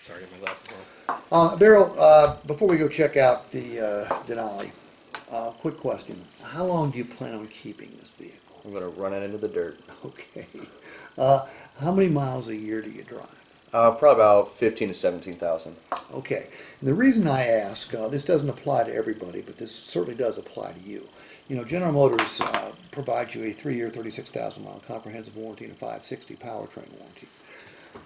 Sorry, get my glasses on. Beryl, before we go check out the Denali, quick question. How long do you plan on keeping this vehicle? I'm gonna run it into the dirt. Okay. How many miles a year do you drive? Probably about 15 to 17,000. Okay. And the reason I ask, this doesn't apply to everybody, but this certainly does apply to you. You know, General Motors provides you a 3-year, 36,000-mile comprehensive warranty and a 560 powertrain warranty.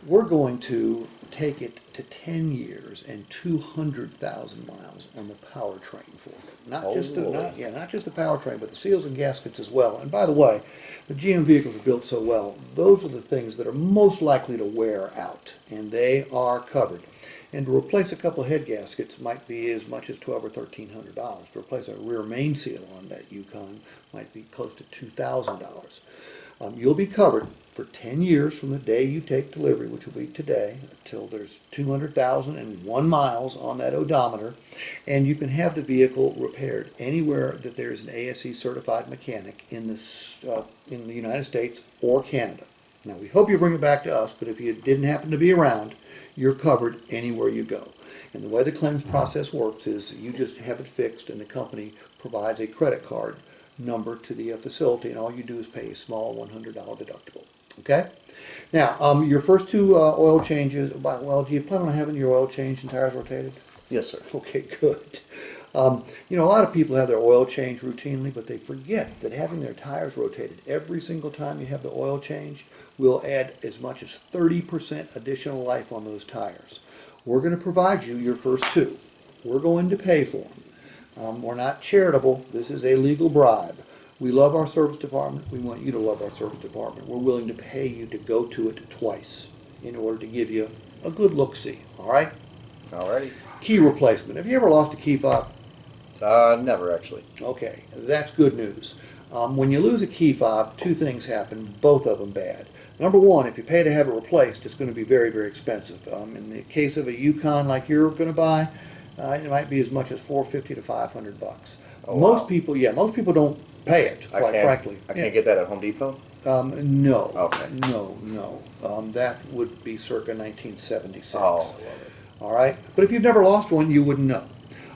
We're going to take it to 10 years and 200,000 miles on the powertrain for it. Not just the powertrain, but the seals and gaskets as well. And by the way, the GM vehicles are built so well, those are the things that are most likely to wear out, and they are covered. And to replace a couple of head gaskets might be as much as $1,200 or $1,300. To replace a rear main seal on that Yukon might be close to $2,000. You'll be covered for 10 years from the day you take delivery, which will be today, until there's 200,001 miles on that odometer, and you can have the vehicle repaired anywhere that there's an ASE certified mechanic in the United States or Canada. Now, we hope you bring it back to us, but if you didn't happen to be around, you're covered anywhere you go. And the way the claims process works is you just have it fixed, and the company provides a credit card number to the facility, and all you do is pay a small $100 deductible. Okay? Now, your first two oil changes, well, do you plan on having your oil changed and tires rotated? Yes, sir. Okay, good. You know, a lot of people have their oil changed routinely, but they forget that having their tires rotated every single time you have the oil changed will add as much as 30% additional life on those tires. We're going to provide you your first two. We're going to pay for them. We're not charitable. This is a legal bribe. We love our service department. We want you to love our service department. We're willing to pay you to go to it twice in order to give you a good look-see. All right? Alrighty. Key replacement. Have you ever lost a key fob? Never actually. Okay, that's good news. When you lose a key fob, two things happen, both of them bad. Number one, if you pay to have it replaced, it's going to be very, very expensive. In the case of a Yukon like you're going to buy, it might be as much as $450 to $500. Oh, most wow. people don't pay it, quite frankly. I can't get that at Home Depot? No. Okay. No. That would be circa 1976. Oh, I love it. All right? But if you've never lost one, you wouldn't know.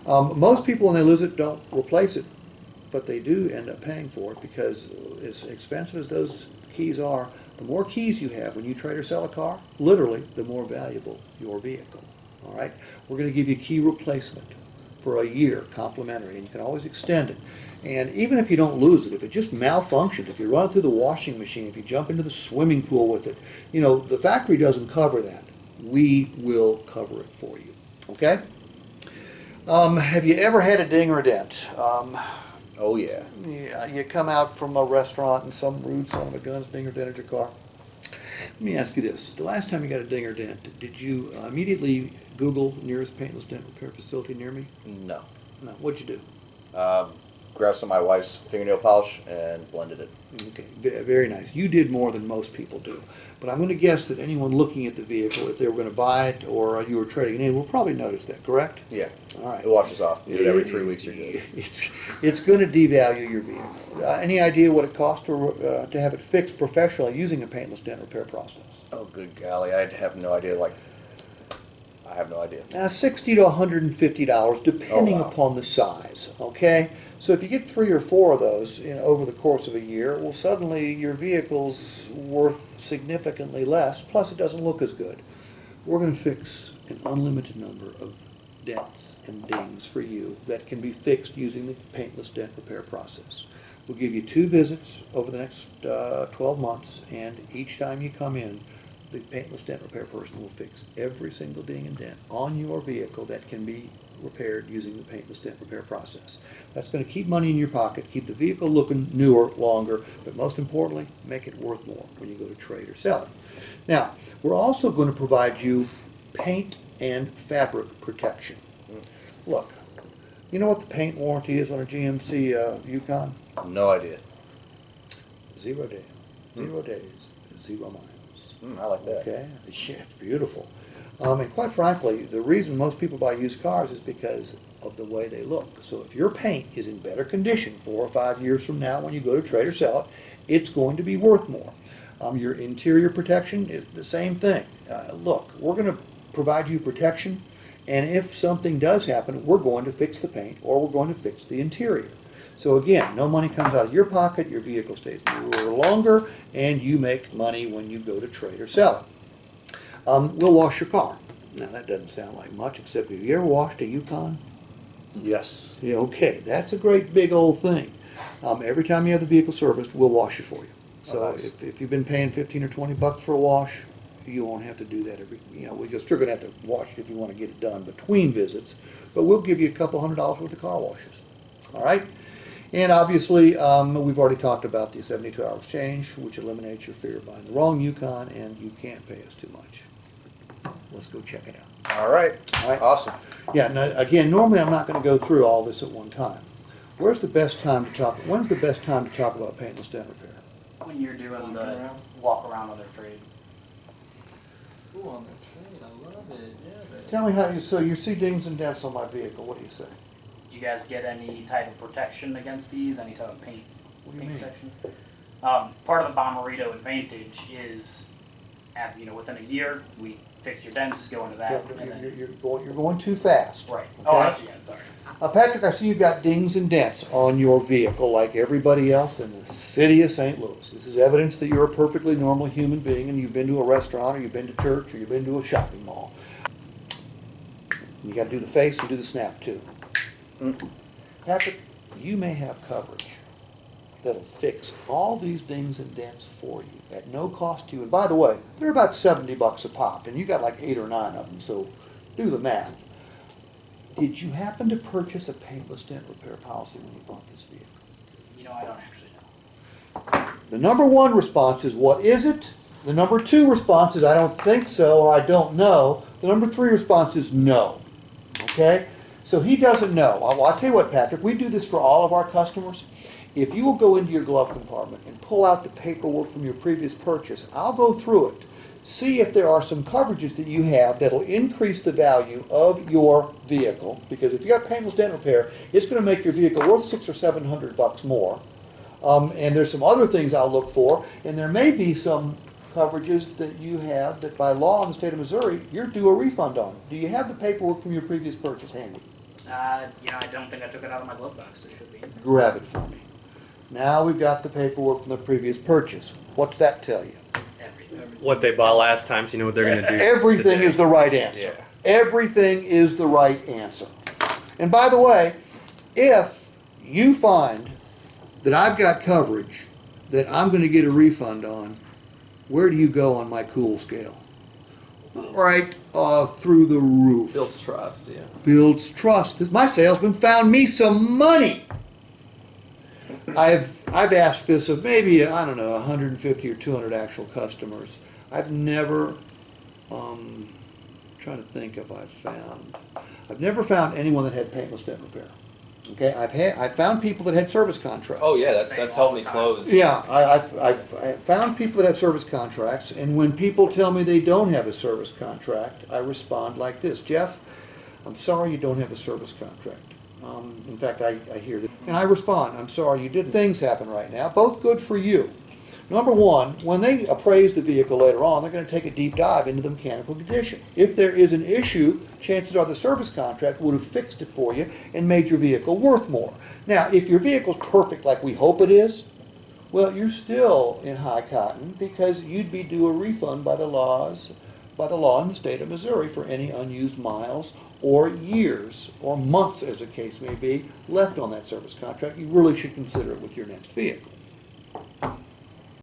Most people, when they lose it, don't replace it, but they do end up paying for it because as expensive as those keys are, the more keys you have when you trade or sell a car, literally, the more valuable your vehicle. All right? We're going to give you key replacement for a year, complimentary, and you can always extend it. And even if you don't lose it, if it just malfunctions, if you run it through the washing machine, if you jump into the swimming pool with it, you know, the factory doesn't cover that. We will cover it for you. Okay? Have you ever had a ding or a dent? Oh, yeah. Yeah, you come out from a restaurant and some rude son of a gun's ding or dented your car. Let me ask you this. The last time you got a ding or dent, did you immediately Google nearest paintless dent repair facility near me? No. No. What'd you do? Grabbed some of my wife's fingernail polish and blended it. Okay, very nice. You did more than most people do. But I'm going to guess that anyone looking at the vehicle, if they were going to buy it or you were trading it in, will probably notice that, correct? Yeah. All right. It washes off. Do it every 3 weeks, you're good. It's going to devalue your vehicle. Any idea what it costs to have it fixed professionally using a paintless dent repair process? Oh, good golly. I have no idea. I have no idea. $60 to $150, depending upon the size, okay? So if you get 3 or 4 of those over the course of a year, well, suddenly your vehicle's worth significantly less, plus it doesn't look as good. We're going to fix an unlimited number of dents and dings for you that can be fixed using the paintless dent repair process. We'll give you 2 visits over the next 12 months, and each time you come in, the paintless dent repair person will fix every single ding and dent on your vehicle that can be repaired using the paintless dent repair process. That's going to keep money in your pocket, keep the vehicle looking newer, longer, but most importantly, make it worth more when you go to trade or sell it. Now, we're also going to provide you paint and fabric protection. Look, you know what the paint warranty is on a GMC Yukon? No idea. 0 days. 0 days, 0 miles. I like that. Okay, yeah, it's beautiful. And quite frankly, the reason most people buy used cars is because of the way they look. So if your paint is in better condition 4 or 5 years from now when you go to trade or sell it, it's going to be worth more. Your interior protection is the same thing. Look, we're going to provide you protection, and if something does happen, we're going to fix the paint or we're going to fix the interior. So again, no money comes out of your pocket, your vehicle stays newer longer, and you make money when you go to trade or sell it. We'll wash your car. Now that doesn't sound like much, except have you ever washed a Yukon? Yes. Yeah, okay, that's a great big old thing. Every time you have the vehicle serviced, we'll wash it for you. So Oh, nice. if you've been paying 15 or 20 bucks for a wash, you won't have to do that every, you're still gonna have to wash it if you wanna get it done between visits, but we'll give you a couple $100 worth of car washes. All right? And obviously, we've already talked about the 72-hour exchange, which eliminates your fear of buying the wrong Yukon, and you can't pay us too much. Let's go check it out. All right. All right. Awesome. Yeah, now, again, normally I'm not going to go through all this at one time. When's the best time to talk about paintless dent repair? When you're doing the walk around on their trade. Ooh, on the train, I love it. Yeah. Tell me how you see dings and dents on my vehicle. What do you say? Did you guys get any type of protection against these? Any type of paint, What do you mean? protection? Part of the Bomberito advantage is, within a year, we fix your dents, go into that, and then, You're going too fast. right. Okay? Oh, I see, yeah, sorry. Patrick, I see you've got dings and dents on your vehicle like everybody else in the city of St. Louis. This is evidence that you're a perfectly normal human being and you've been to a restaurant or you've been to church or you've been to a shopping mall. You got to do the face and do the snap too. Patrick, you may have coverage that'll fix all these dings and dents for you at no cost to you. And by the way, they're about 70 bucks a pop and you got like 8 or 9 of them, so do the math. Did you happen to purchase a paintless dent repair policy when you bought this vehicle? I don't actually know. The number one response is, what is it? The number two response is, I don't think so, or I don't know. The number three response is no. Okay? So he doesn't know. Well, I'll tell you what, Patrick, we do this for all of our customers. If you will go into your glove compartment and pull out the paperwork from your previous purchase, I'll go through it. See if there are some coverages that you have that'll increase the value of your vehicle, because if you got paintless dent repair, it's going to make your vehicle worth $600 or $700 more. And there's some other things I'll look for, and there may be some coverages that you have that by law in the state of Missouri, you're due a refund on. Do you have the paperwork from your previous purchase handy? I don't think I took it out of my glove box. There should be. Grab it for me. Now we've got the paperwork from the previous purchase. What's that tell you? Everything. What they bought last time, so you know what they're going to do. Everything today. is the right answer. Yeah. Everything is the right answer. And by the way, if you find that I've got coverage that I'm going to get a refund on, where do you go on my cool scale? Right through the roof. Builds trust, yeah. Builds trust. My salesman found me some money. I've asked this of maybe, I don't know, 150 or 200 actual customers. I've never, trying to think if I've never found anyone that had paintless dent repair. Okay, I've found people that had service contracts. Oh yeah, Same that's all helped the me time. close. Yeah, I've found people that have service contracts, and when people tell me they don't have a service contract, I respond like this: Jeff, I'm sorry you don't have a service contract. In fact, I hear that, and I respond, I'm sorry you didn't. Things happen right now, both good for you. Number one, when they appraise the vehicle later on, they're going to take a deep dive into the mechanical condition. If there is an issue, chances are the service contract would have fixed it for you and made your vehicle worth more. Now, if your vehicle's perfect like we hope it is, well, you're still in high cotton because you'd be due a refund by the law in the state of Missouri for any unused miles or years or months, as the case may be, left on that service contract. You really should consider it with your next vehicle.